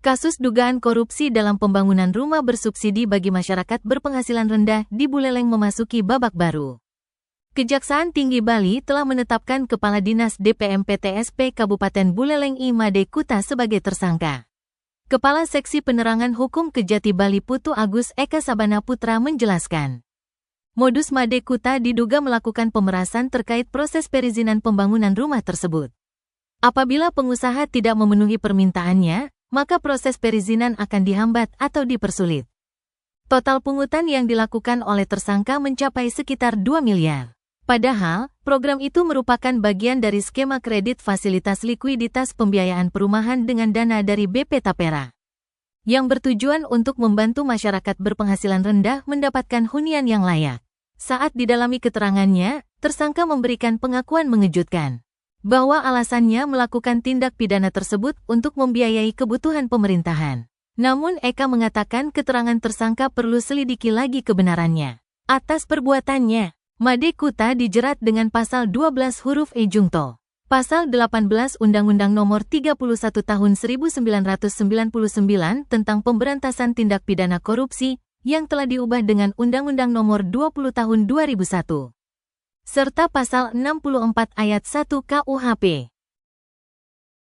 Kasus dugaan korupsi dalam pembangunan rumah bersubsidi bagi masyarakat berpenghasilan rendah di Buleleng memasuki babak baru. Kejaksaan Tinggi Bali telah menetapkan Kepala Dinas DPM PTSP Kabupaten Buleleng I Made Kuta sebagai tersangka. Kepala Seksi Penerangan Hukum Kejati Bali Putu Agus Eka Sabana Putra menjelaskan, modus Made Kuta diduga melakukan pemerasan terkait proses perizinan pembangunan rumah tersebut. Apabila pengusaha tidak memenuhi permintaannya, maka proses perizinan akan dihambat atau dipersulit. Total pungutan yang dilakukan oleh tersangka mencapai sekitar 2 miliar. Padahal, program itu merupakan bagian dari skema kredit fasilitas likuiditas pembiayaan perumahan dengan dana dari BP Tapera, yang bertujuan untuk membantu masyarakat berpenghasilan rendah mendapatkan hunian yang layak. Saat didalami keterangannya, tersangka memberikan pengakuan mengejutkan bahwa alasannya melakukan tindak pidana tersebut untuk membiayai kebutuhan pemerintahan. Namun Eka mengatakan keterangan tersangka perlu selidiki lagi kebenarannya. Atas perbuatannya, Made Kuta dijerat dengan pasal 12 huruf E Jungto, pasal 18 Undang-Undang Nomor 31 Tahun 1999 tentang pemberantasan tindak pidana korupsi yang telah diubah dengan Undang-Undang Nomor 20 Tahun 2001. Serta pasal 64 ayat 1 KUHP.